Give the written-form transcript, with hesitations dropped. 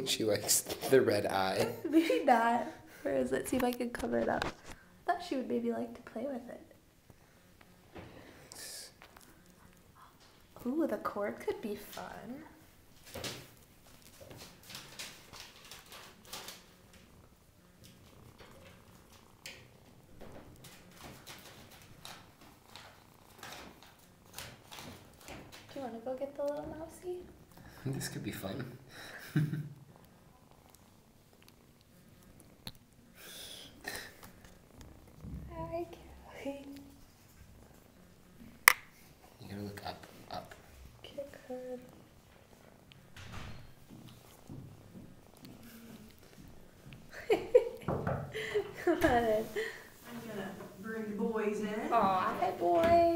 She likes the red eye. Maybe not. Where is it? See if I can cover it up. I thought she would maybe like to play with it. Ooh, the cord could be fun. Do you want to go get the little mousey? This could be fun. Hi, Kelly. You gotta look up, up. Kick her. Come on in. I'm gonna bring the boys in. Aw, hi, boy.